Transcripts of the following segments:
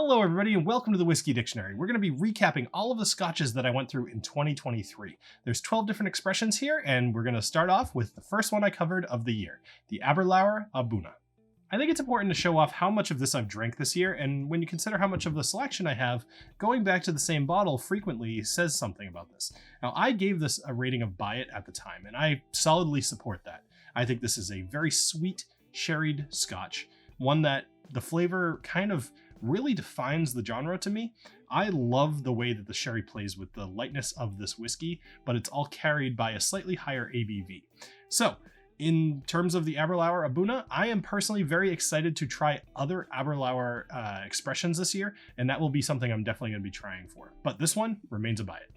Hello everybody and welcome to the Whiskey Dictionary. We're going to be recapping all of the scotches that I went through in 2023. There's 12 different expressions here, and we're going to start off with the first one I covered of the year, the Aberlour A'Bunadh. I think it's important to show off how much of this I've drank this year, and when you consider how much of the selection I have, going back to the same bottle frequently says something about this. Now, I gave this a rating of buy it at the time, and I solidly support that. I think this is a very sweet, sherried scotch, one that the flavor kind of really defines the genre to me. I love the way that the sherry plays with the lightness of this whiskey, but it's all carried by a slightly higher ABV. So, in terms of the Aberlour A'Bunadh, I am personally very excited to try other Aberlour expressions this year, and that will be something I'm definitely going to be trying for. But this one remains a buy it.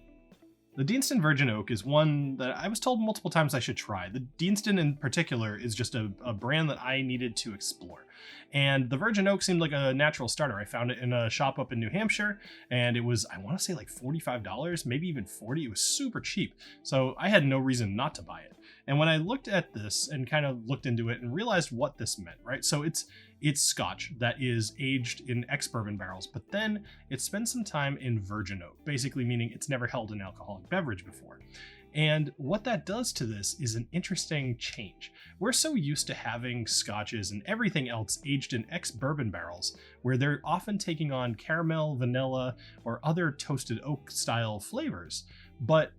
The Deanston Virgin Oak is one that I was told multiple times I should try. The Deanston in particular is just a brand that I needed to explore. And the Virgin Oak seemed like a natural starter. I found it in a shop up in New Hampshire, and it was, I want to say like $45, maybe even $40. It was super cheap. So I had no reason not to buy it. And when I looked at this and kind of looked into it and realized what this meant, right? So it's scotch that is aged in ex-bourbon barrels, but then it spends some time in virgin oak, basically meaning it's never held an alcoholic beverage before. And what that does to this is an interesting change. We're so used to having scotches and everything else aged in ex-bourbon barrels, where they're often taking on caramel, vanilla, or other toasted oak style flavors. But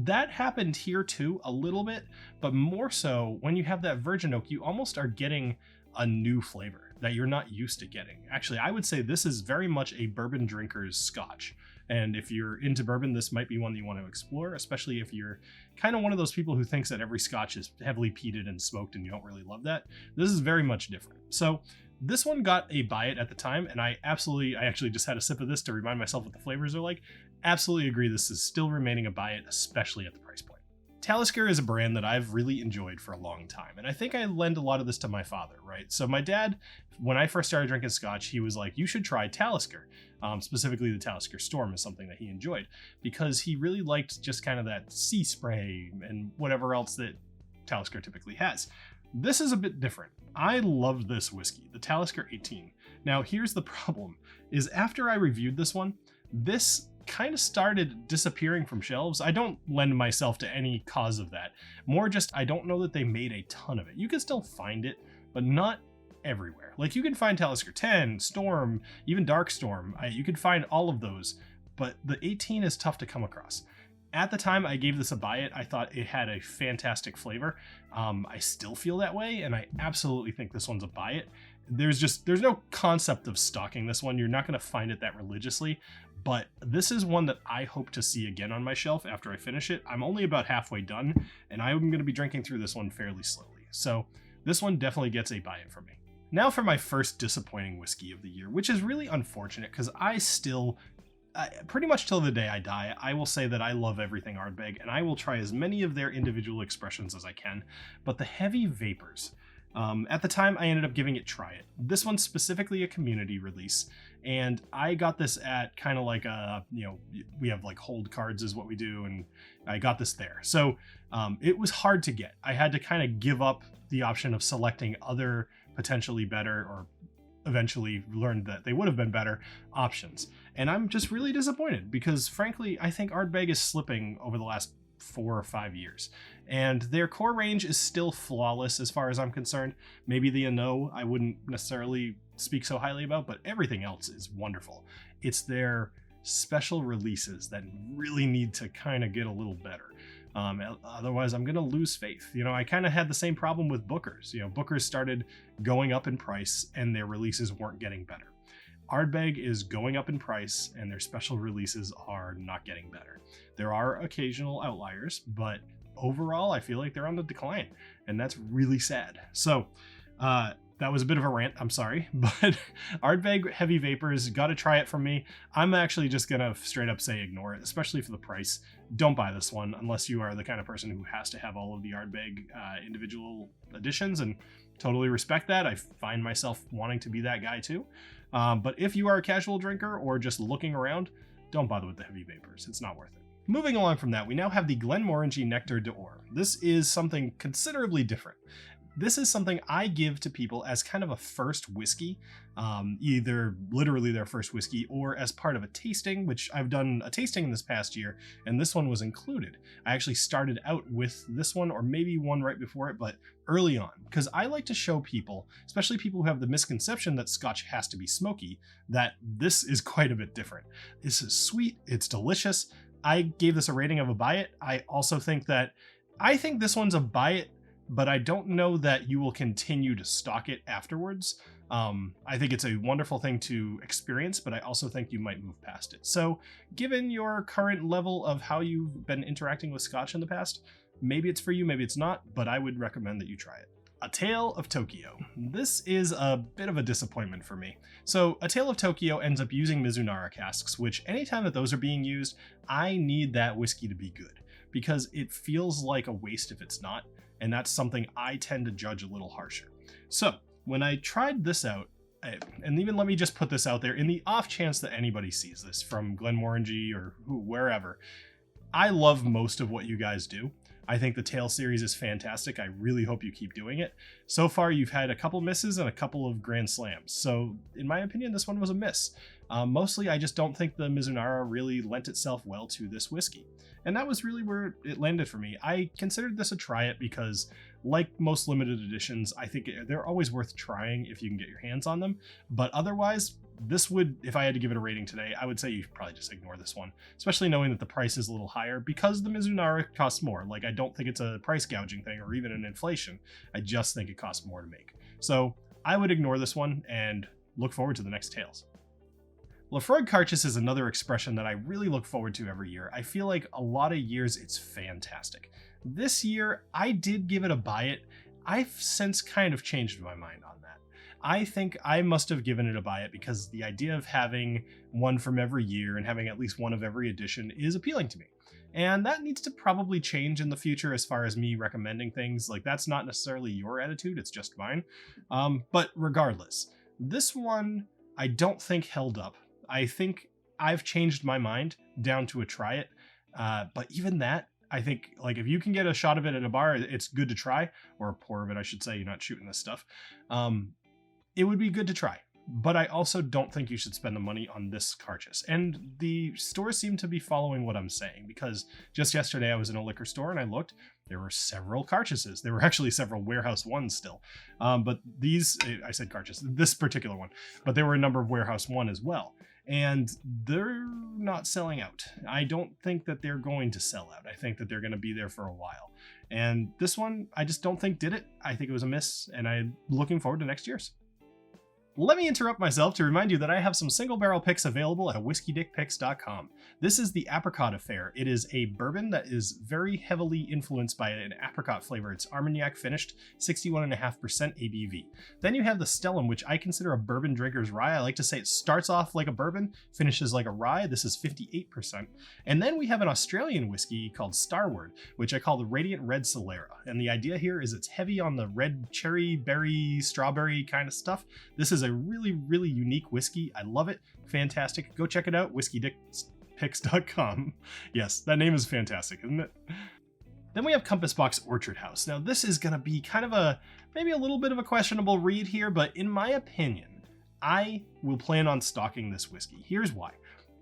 that happened here too, a little bit, but more so when you have that virgin oak, you almost are getting a new flavor that you're not used to getting. Actually, I would say this is very much a bourbon drinker's scotch. And if you're into bourbon, this might be one that you want to explore, especially if you're kind of one of those people who thinks that every scotch is heavily peated and smoked and you don't really love that. This is very much different. So this one got a buy it at the time, and I actually just had a sip of this to remind myself what the flavors are like. Absolutely agree, this is still remaining a buy it, especially at the price point. Talisker is a brand that I've really enjoyed for a long time, and I think I lend a lot of this to my father, right? So my dad, when I first started drinking scotch, he was like, you should try Talisker. Specifically the Talisker Storm is something that he enjoyed, because he really liked just kind of that sea spray and whatever else that Talisker typically has. This is a bit different. I love this whiskey, the Talisker 18. Now here's the problem, is after I reviewed this one, this kind of started disappearing from shelves. I don't lend myself to any cause of that. More just, I don't know that they made a ton of it. You can still find it, but not everywhere. Like you can find Talisker 10, Storm, even Dark Storm. You can find all of those, but the 18 is tough to come across. At the time I gave this a buy it, I thought it had a fantastic flavor. I still feel that way, and I absolutely think this one's a buy it. There's no concept of stocking this one. You're not going to find it that religiously, but this is one that I hope to see again on my shelf after I finish it. I'm only about halfway done, and I'm going to be drinking through this one fairly slowly. So this one definitely gets a buy it from me. Now for my first disappointing whiskey of the year, which is really unfortunate because pretty much till the day I die, I will say that I love everything Ardbeg, and I will try as many of their individual expressions as I can, but the Heavy Vapors, at the time I ended up giving it Try It. This one's specifically a community release, and I got this at kind of like we have like hold cards is what we do, and I got this there. So it was hard to get. I had to kind of give up the option of selecting other potentially better, or eventually learned that they would have been better options. And I'm just really disappointed because frankly, I think Ardbeg is slipping over the last 4 or 5 years. And their core range is still flawless as far as I'm concerned. Maybe the Ano I wouldn't necessarily speak so highly about, but everything else is wonderful. It's their special releases that really need to kind of get a little better. Otherwise, I'm going to lose faith. I kind of had the same problem with Booker's. Booker's started going up in price and their releases weren't getting better. Ardbeg is going up in price and their special releases are not getting better. There are occasional outliers, but overall, I feel like they're on the decline, and that's really sad. So, that was a bit of a rant, I'm sorry, but Ardbeg Heavy Vapors, gotta try it from me. I'm actually just gonna straight up say ignore it, especially for the price. Don't buy this one unless you are the kind of person who has to have all of the Ardbeg individual editions, and totally respect that. I find myself wanting to be that guy too. But if you are a casual drinker or just looking around, don't bother with the Heavy Vapors. It's not worth it. Moving along from that, we now have the Glenmorangie Nectar d'Or. This is something considerably different. This is something I give to people as kind of a first whiskey, either literally their first whiskey or as part of a tasting, which I've done a tasting in this past year, and this one was included. I actually started out with this one, or maybe one right before it, but early on, because I like to show people, especially people who have the misconception that Scotch has to be smoky, that this is quite a bit different. This is sweet, it's delicious. I gave this a rating of a buy it. I also think this one's a buy it, but I don't know that you will continue to stock it afterwards. I think it's a wonderful thing to experience, but I also think you might move past it. So given your current level of how you've been interacting with Scotch in the past, maybe it's for you, maybe it's not, but I would recommend that you try it. A Tale of Tokyo. This is a bit of a disappointment for me. So A Tale of Tokyo ends up using Mizunara casks, which anytime that those are being used, I need that whiskey to be good, because it feels like a waste if it's not. And that's something I tend to judge a little harsher. So when I tried this out, and even let me just put this out there, in the off chance that anybody sees this from Glenmorangie or wherever, I love most of what you guys do. I think the Tale series is fantastic. I really hope you keep doing it. So far, you've had a couple misses and a couple of grand slams. So in my opinion, this one was a miss. Mostly, I just don't think the Mizunara really lent itself well to this whiskey. And that was really where it landed for me. I considered this a try it because, like most limited editions, I think they're always worth trying if you can get your hands on them. But otherwise, this would, if I had to give it a rating today, I would say you should probably just ignore this one, especially knowing that the price is a little higher because the Mizunara costs more. Like, I don't think it's a price gouging thing or even an inflation. I just think it costs more to make. So I would ignore this one and look forward to the next tales. Laphroaig Cairdeas is another expression that I really look forward to every year. I feel like a lot of years it's fantastic. This year, I did give it a buy it. I've since kind of changed my mind on that. I think I must have given it a buy it because the idea of having one from every year and having at least one of every edition is appealing to me. And that needs to probably change in the future as far as me recommending things. Like, that's not necessarily your attitude, it's just mine. But regardless, this one I don't think held up. I think I've changed my mind down to a try it. But even that, I think, like, if you can get a shot of it at a bar, it's good to try, or a pour of it, I should say. You're not shooting this stuff. It would be good to try. But I also don't think you should spend the money on this Cairdeas. And the stores seem to be following what I'm saying, because just yesterday I was in a liquor store and I looked. There were several Cairdeases. There were actually several warehouse ones still. But these, I said Cairdeas, this particular one, but there were a number of warehouse one as well. And they're not selling out. I don't think that they're going to sell out. I think that they're going to be there for a while. And this one, I just don't think did it. I think it was a miss, and I'm looking forward to next year's. Let me interrupt myself to remind you that I have some single barrel picks available at WhiskeyDickPicks.com. This is the Apricot Affair. It is a bourbon that is very heavily influenced by an apricot flavor. It's Armagnac finished, 61.5% ABV. Then you have the Stellum, which I consider a bourbon drinker's rye. I like to say it starts off like a bourbon, finishes like a rye. This is 58%. And then we have an Australian whiskey called Starward, which I call the Radiant Red Solera. And the idea here is it's heavy on the red cherry, berry, strawberry kind of stuff. This is a really, really unique whiskey. I love it. Fantastic. Go check it out. WhiskeyDickPicks.com. Yes, that name is fantastic, isn't it? Then we have Compass Box Orchard House. Now, this is going to be kind of maybe a little bit of a questionable read here, but in my opinion, I will plan on stocking this whiskey. Here's why.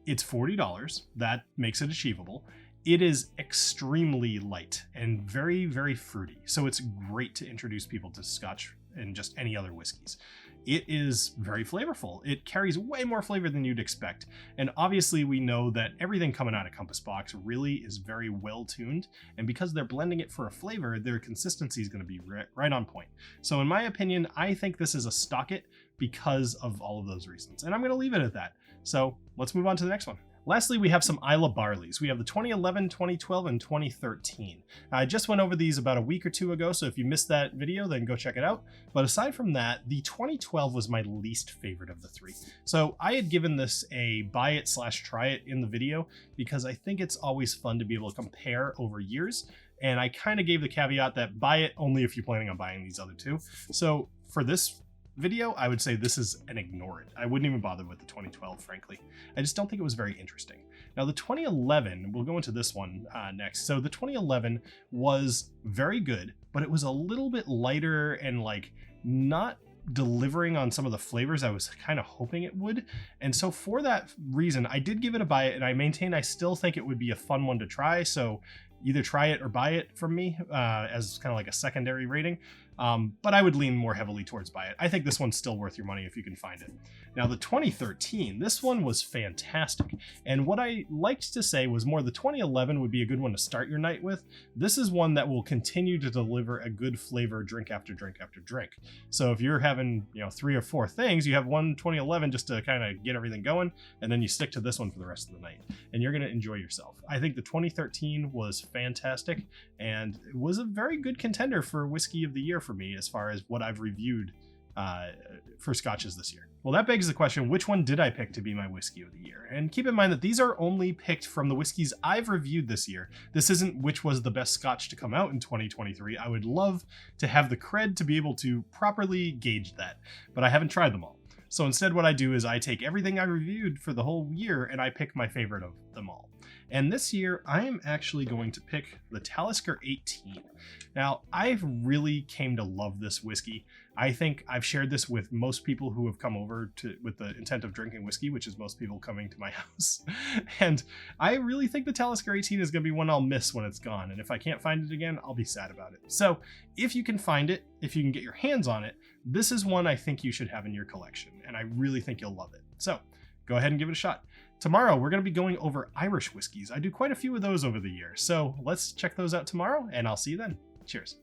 It's $40. That makes it achievable. It is extremely light and very, very fruity. So it's great to introduce people to Scotch and just any other whiskeys. It is very flavorful. It carries way more flavor than you'd expect. And obviously we know that everything coming out of Compass Box really is very well tuned. And because they're blending it for a flavor, their consistency is going to be right on point. So in my opinion, I think this is a stock it because of all of those reasons. And I'm going to leave it at that. So let's move on to the next one. Lastly, we have some Islay barleys. We have the 2011, 2012, and 2013. I just went over these about a week or two ago, so if you missed that video, then go check it out. But aside from that, the 2012 was my least favorite of the three. So I had given this a buy it / try it in the video because I think it's always fun to be able to compare over years. And I kind of gave the caveat that buy it only if you're planning on buying these other two. So for this video, I would say this is an ignore it. I wouldn't even bother with the 2012, frankly. I just don't think it was very interesting. Now the 2011, we'll go into this one next. So the 2011 was very good, but it was a little bit lighter and like not delivering on some of the flavors I was kind of hoping it would. And so for that reason, I did give it a buy it, and I maintain I still think it would be a fun one to try. So either try it or buy it from me as kind of like a secondary rating. But I would lean more heavily towards buy it. I think this one's still worth your money if you can find it. Now the 2013, this one was fantastic. And what I liked to say was more the 2011 would be a good one to start your night with. This is one that will continue to deliver a good flavor drink after drink after drink. So if you're having, 3 or 4 things, you have one 2011 just to kind of get everything going, and then you stick to this one for the rest of the night, and you're going to enjoy yourself. I think the 2013 was fantastic, and it was a very good contender for Whiskey of the Year for me as far as what I've reviewed for scotches this year. Well, that begs the question, which one did I pick to be my Whiskey of the Year? And keep in mind that these are only picked from the whiskeys I've reviewed this year. This isn't which was the best scotch to come out in 2023. I would love to have the cred to be able to properly gauge that, but I haven't tried them all. So instead what I do is I take everything I reviewed for the whole year and I pick my favorite of them all. And this year I am actually going to pick the Talisker 18. Now, I really came to love this whiskey. I think I've shared this with most people who have come over with the intent of drinking whiskey, which is most people coming to my house. And I really think the Talisker 18 is going to be one I'll miss when it's gone. And if I can't find it again, I'll be sad about it. So if you can find it, if you can get your hands on it, this is one I think you should have in your collection. And I really think you'll love it. So go ahead and give it a shot. Tomorrow, we're going to be going over Irish whiskeys. I do quite a few of those over the year. So let's check those out tomorrow, and I'll see you then. Cheers.